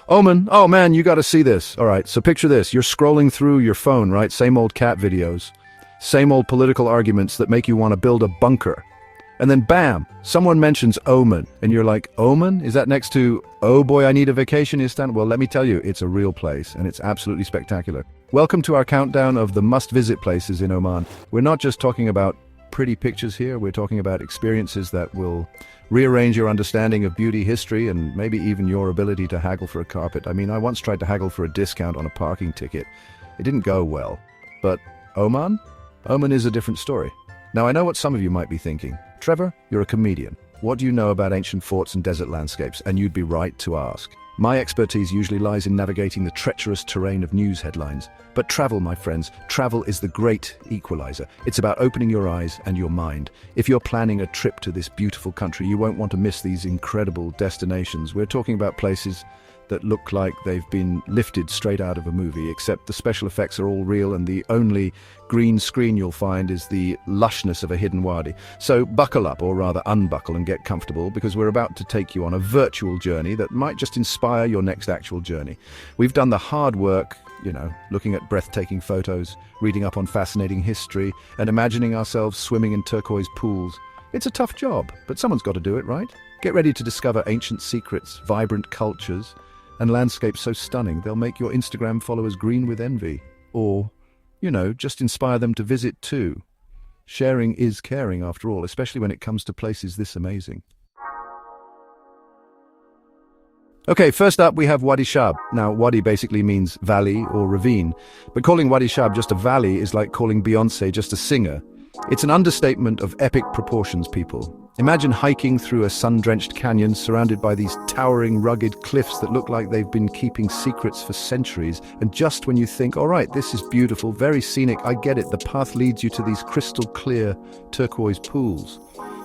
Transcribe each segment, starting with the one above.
Oman, oh man, you gotta see this. All right, so picture this. You're scrolling through your phone, right? Same old cat videos, same old political arguments that make you want to build a bunker. And then bam, someone mentions Oman, and you're like, Oman? Is that next to, oh boy, I need a vacation, Istanbul? Well, let me tell you, it's a real place, and it's absolutely spectacular. Welcome to our countdown of the must-visit places in Oman. We're not just talking about pretty pictures here, we're talking about experiences that will rearrange your understanding of beauty, history, and maybe even your ability to haggle for a carpet. I mean, I once tried to haggle for a discount on a parking ticket. It didn't go well. But Oman? Oman is a different story. Now, I know what some of you might be thinking. Trevor, you're a comedian. What do you know about ancient forts and desert landscapes? And you'd be right to ask. My expertise usually lies in navigating the treacherous terrain of news headlines. But travel, my friends, travel is the great equalizer. It's about opening your eyes and your mind. If you're planning a trip to this beautiful country, you won't want to miss these incredible destinations. We're talking about places that look like they've been lifted straight out of a movie, except the special effects are all real and the only green screen you'll find is the lushness of a hidden wadi. So buckle up, or rather unbuckle, and get comfortable, because we're about to take you on a virtual journey that might just inspire your next actual journey. We've done the hard work, looking at breathtaking photos, reading up on fascinating history, and imagining ourselves swimming in turquoise pools. It's a tough job, but someone's got to do it, right? Get ready to discover ancient secrets, vibrant cultures, and landscapes so stunning they'll make your Instagram followers green with envy. Or, just inspire them to visit too. Sharing is caring after all, especially when it comes to places this amazing. Okay, first up we have Wadi Shab. Now, Wadi basically means valley or ravine, but calling Wadi Shab just a valley is like calling Beyoncé just a singer. It's an understatement of epic proportions, people. Imagine hiking through a sun-drenched canyon surrounded by these towering, rugged cliffs that look like they've been keeping secrets for centuries. And just when you think, all right, this is beautiful, very scenic, I get it, the path leads you to these crystal clear turquoise pools.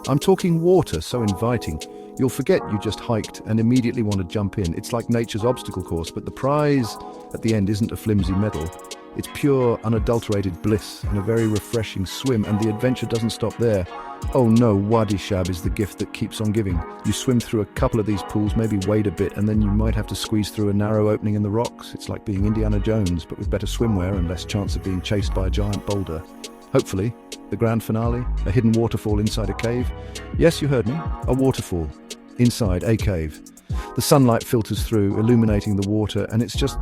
I'm talking water, so inviting. You'll forget you just hiked and immediately want to jump in. It's like nature's obstacle course, but the prize at the end isn't a flimsy medal. It's pure, unadulterated bliss and a very refreshing swim, and the adventure doesn't stop there. Oh no, Wadi Shab is the gift that keeps on giving. You swim through a couple of these pools, maybe wade a bit, and then you might have to squeeze through a narrow opening in the rocks. It's like being Indiana Jones, but with better swimwear and less chance of being chased by a giant boulder. Hopefully, the grand finale, a hidden waterfall inside a cave. Yes, you heard me, a waterfall inside a cave. The sunlight filters through, illuminating the water, and it's just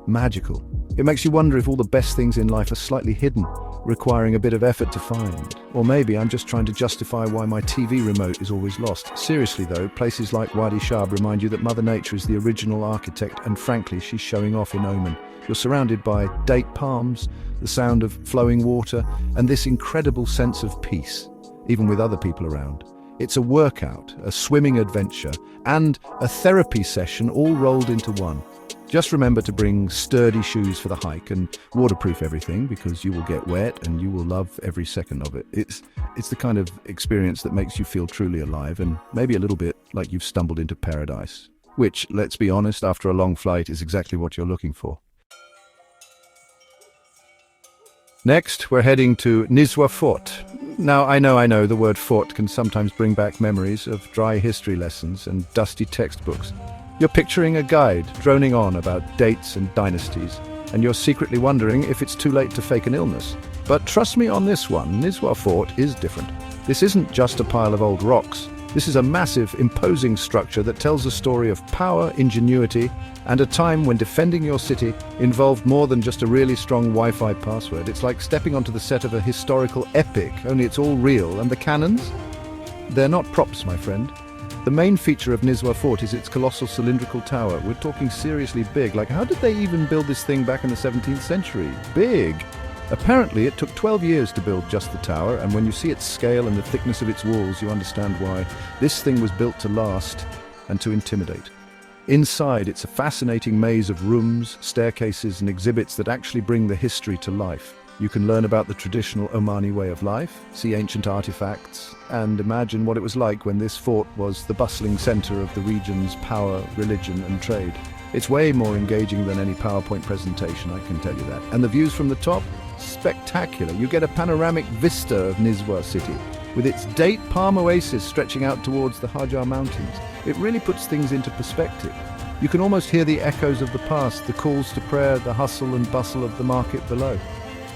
magical. It makes you wonder if all the best things in life are slightly hidden, requiring a bit of effort to find. Or maybe I'm just trying to justify why my TV remote is always lost. Seriously though, places like Wadi Shab remind you that Mother Nature is the original architect, and frankly, she's showing off in Oman. You're surrounded by date palms, the sound of flowing water, and this incredible sense of peace, even with other people around. It's a workout, a swimming adventure, and a therapy session all rolled into one. Just remember to bring sturdy shoes for the hike and waterproof everything, because you will get wet and you will love every second of it. It's the kind of experience that makes you feel truly alive, and maybe a little bit like you've stumbled into paradise. Which, let's be honest, after a long flight is exactly what you're looking for. Next, we're heading to Nizwa Fort. Now, I know the word fort can sometimes bring back memories of dry history lessons and dusty textbooks. You're picturing a guide droning on about dates and dynasties, and you're secretly wondering if it's too late to fake an illness. But trust me on this one, Nizwa Fort is different. This isn't just a pile of old rocks. This is a massive, imposing structure that tells a story of power, ingenuity, and a time when defending your city involved more than just a really strong Wi-Fi password. It's like stepping onto the set of a historical epic, only it's all real. And the cannons? They're not props, my friend. The main feature of Nizwa Fort is its colossal cylindrical tower. We're talking seriously big. Like, how did they even build this thing back in the 17th century? Big! Apparently, it took 12 years to build just the tower, and when you see its scale and the thickness of its walls, you understand why. This thing was built to last and to intimidate. Inside, it's a fascinating maze of rooms, staircases, and exhibits that actually bring the history to life. You can learn about the traditional Omani way of life, see ancient artifacts, and imagine what it was like when this fort was the bustling center of the region's power, religion, and trade. It's way more engaging than any PowerPoint presentation, I can tell you that. And the views from the top? Spectacular. You get a panoramic vista of Nizwa city, with its date palm oasis stretching out towards the Hajar Mountains. It really puts things into perspective. You can almost hear the echoes of the past, the calls to prayer, the hustle and bustle of the market below.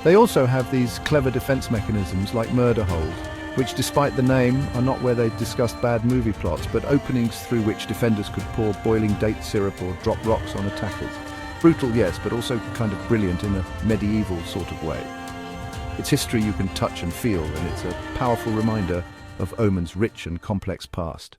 They also have these clever defense mechanisms like murder holes, which despite the name are not where they discussed bad movie plots, but openings through which defenders could pour boiling date syrup or drop rocks on attackers. Brutal, yes, but also kind of brilliant in a medieval sort of way. It's history you can touch and feel, and it's a powerful reminder of Oman's rich and complex past.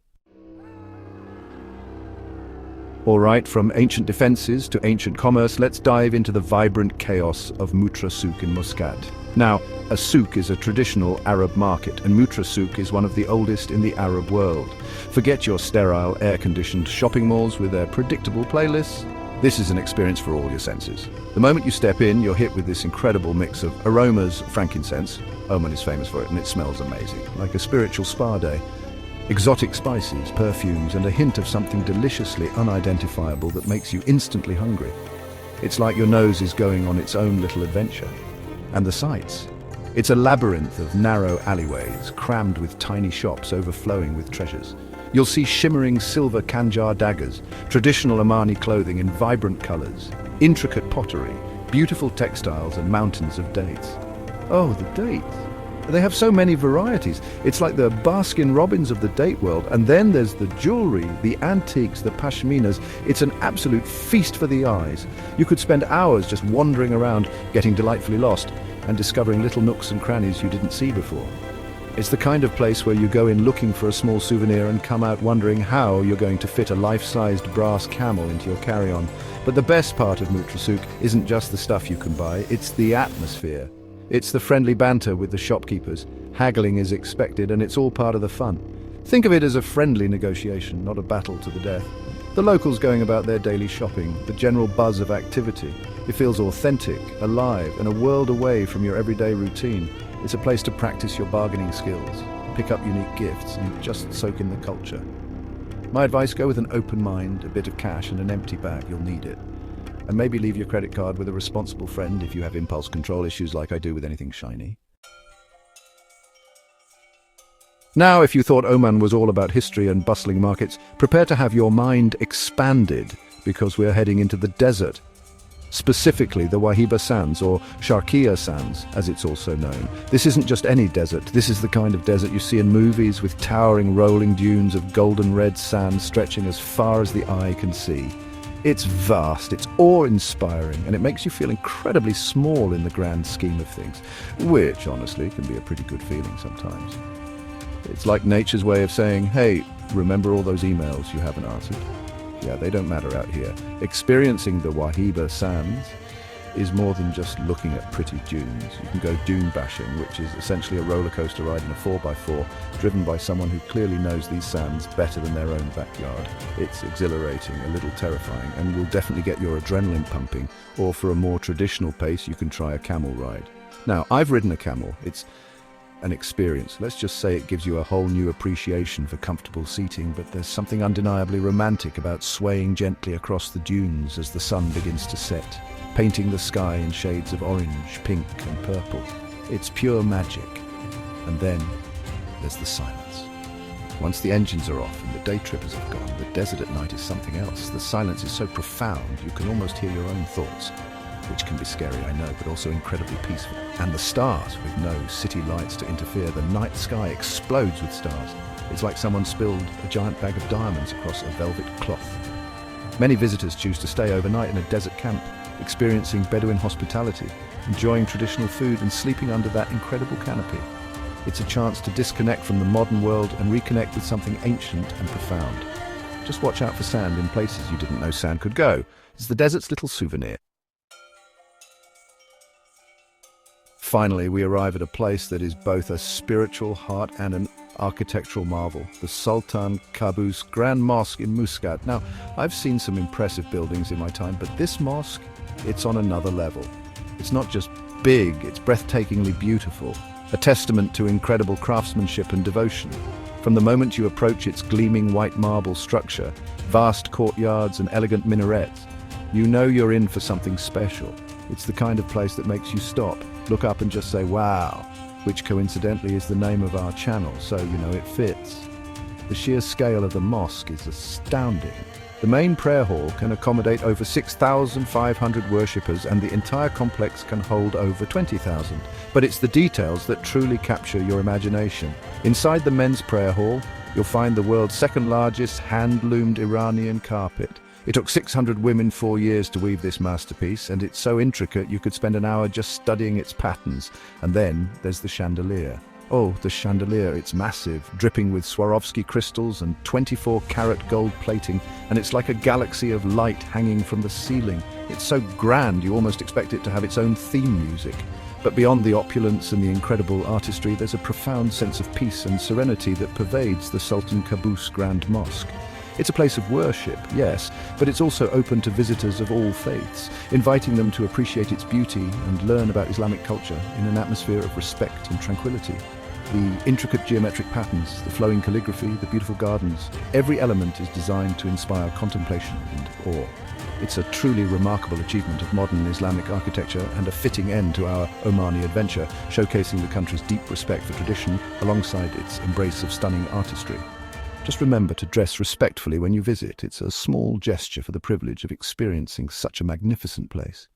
All right, from ancient defenses to ancient commerce, let's dive into the vibrant chaos of Mutra Souk in Muscat. Now, a souk is a traditional Arab market, and Mutra Souk is one of the oldest in the Arab world. Forget your sterile, air-conditioned shopping malls with their predictable playlists. This is an experience for all your senses. The moment you step in, you're hit with this incredible mix of aromas, frankincense. Oman is famous for it, and it smells amazing, like a spiritual spa day. Exotic spices, perfumes, and a hint of something deliciously unidentifiable that makes you instantly hungry. It's like your nose is going on its own little adventure. And the sights. It's a labyrinth of narrow alleyways, crammed with tiny shops overflowing with treasures. You'll see shimmering silver Khanjar daggers, traditional Omani clothing in vibrant colors, intricate pottery, beautiful textiles, and mountains of dates. Oh, the dates. They have so many varieties. It's like the Baskin-Robbins of the date world. And then there's the jewelry, the antiques, the pashminas. It's an absolute feast for the eyes. You could spend hours just wandering around, getting delightfully lost, and discovering little nooks and crannies you didn't see before. It's the kind of place where you go in looking for a small souvenir and come out wondering how you're going to fit a life-sized brass camel into your carry-on. But the best part of Mutra Souk isn't just the stuff you can buy, it's the atmosphere. It's the friendly banter with the shopkeepers. Haggling is expected, and it's all part of the fun. Think of it as a friendly negotiation, not a battle to the death. The locals going about their daily shopping, the general buzz of activity. It feels authentic, alive, and a world away from your everyday routine. It's a place to practice your bargaining skills, pick up unique gifts, and just soak in the culture. My advice, go with an open mind, a bit of cash, and an empty bag. You'll need it. And maybe leave your credit card with a responsible friend if you have impulse control issues like I do with anything shiny. Now, if you thought Oman was all about history and bustling markets, prepare to have your mind expanded, because we're heading into the desert. Specifically the Wahiba Sands, or Sharqiya Sands, as it's also known. This isn't just any desert. This is the kind of desert you see in movies, with towering rolling dunes of golden red sand stretching as far as the eye can see. It's vast, it's awe-inspiring, and it makes you feel incredibly small in the grand scheme of things, which, honestly, can be a pretty good feeling sometimes. It's like nature's way of saying, hey, remember all those emails you haven't answered? Yeah, they don't matter out here. Experiencing the Wahiba Sands is more than just looking at pretty dunes. You can go dune bashing, which is essentially a roller coaster ride in a 4x4, driven by someone who clearly knows these sands better than their own backyard. It's exhilarating, a little terrifying, and will definitely get your adrenaline pumping. Or for a more traditional pace, you can try a camel ride. Now, I've ridden a camel. It's an experience. Let's just say it gives you a whole new appreciation for comfortable seating, but there's something undeniably romantic about swaying gently across the dunes as the sun begins to set, painting the sky in shades of orange, pink, and purple. It's pure magic. And then there's the silence. Once the engines are off and the day trippers have gone, the desert at night is something else. The silence is so profound, you can almost hear your own thoughts, which can be scary, I know, but also incredibly peaceful. And the stars, with no city lights to interfere, the night sky explodes with stars. It's like someone spilled a giant bag of diamonds across a velvet cloth. Many visitors choose to stay overnight in a desert camp, experiencing Bedouin hospitality, enjoying traditional food, and sleeping under that incredible canopy. It's a chance to disconnect from the modern world and reconnect with something ancient and profound. Just watch out for sand in places you didn't know sand could go. It's the desert's little souvenir. Finally, we arrive at a place that is both a spiritual heart and an architectural marvel, the Sultan Qaboos Grand Mosque in Muscat. Now, I've seen some impressive buildings in my time, but this mosque, it's on another level. It's not just big, it's breathtakingly beautiful, a testament to incredible craftsmanship and devotion. From the moment you approach its gleaming white marble structure, vast courtyards and elegant minarets, you know you're in for something special. It's the kind of place that makes you stop, look up and just say, wow, which coincidentally is the name of our channel, so you know it fits. The sheer scale of the mosque is astounding. The main prayer hall can accommodate over 6,500 worshippers, and the entire complex can hold over 20,000. But it's the details that truly capture your imagination. Inside the men's prayer hall, you'll find the world's second largest hand-loomed Iranian carpet. It took 600 women 4 years to weave this masterpiece, and it's so intricate you could spend an hour just studying its patterns. And then there's the chandelier. Oh, the chandelier, it's massive, dripping with Swarovski crystals and 24-karat gold plating, and it's like a galaxy of light hanging from the ceiling. It's so grand you almost expect it to have its own theme music. But beyond the opulence and the incredible artistry, there's a profound sense of peace and serenity that pervades the Sultan Qaboos Grand Mosque. It's a place of worship, yes, but it's also open to visitors of all faiths, inviting them to appreciate its beauty and learn about Islamic culture in an atmosphere of respect and tranquility. The intricate geometric patterns, the flowing calligraphy, the beautiful gardens, every element is designed to inspire contemplation and awe. It's a truly remarkable achievement of modern Islamic architecture and a fitting end to our Omani adventure, showcasing the country's deep respect for tradition alongside its embrace of stunning artistry. Just remember to dress respectfully when you visit. It's a small gesture for the privilege of experiencing such a magnificent place.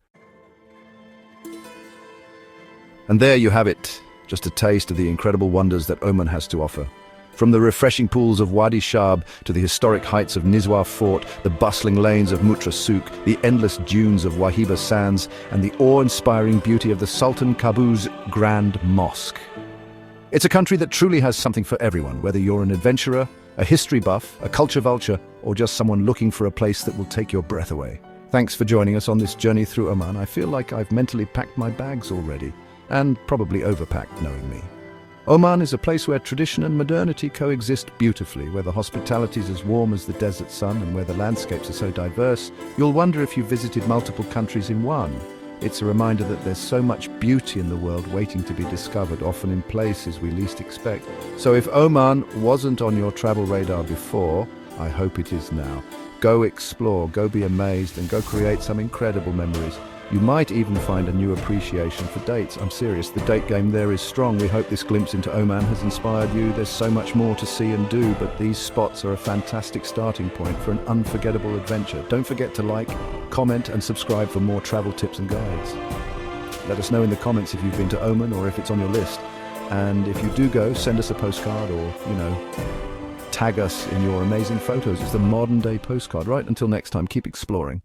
And there you have it, just a taste of the incredible wonders that Oman has to offer. From the refreshing pools of Wadi Shab to the historic heights of Nizwa Fort, the bustling lanes of Mutra Souk, the endless dunes of Wahiba Sands, and the awe-inspiring beauty of the Sultan Qaboos Grand Mosque. It's a country that truly has something for everyone, whether you're an adventurer, a history buff, a culture vulture, or just someone looking for a place that will take your breath away. Thanks for joining us on this journey through Oman. I feel like I've mentally packed my bags already, and probably overpacked knowing me. Oman is a place where tradition and modernity coexist beautifully, where the hospitality is as warm as the desert sun and where the landscapes are so diverse, you'll wonder if you visited multiple countries in one. It's a reminder that there's so much beauty in the world waiting to be discovered, often in places we least expect. So if Oman wasn't on your travel radar before, I hope it is now. Go explore, go be amazed, and go create some incredible memories. You might even find a new appreciation for dates. I'm serious, the date game there is strong. We hope this glimpse into Oman has inspired you. There's so much more to see and do, but these spots are a fantastic starting point for an unforgettable adventure. Don't forget to like, comment, and subscribe for more travel tips and guides. Let us know in the comments if you've been to Oman or if it's on your list. And if you do go, send us a postcard or, tag us in your amazing photos. It's the modern day postcard. Right, until next time, keep exploring.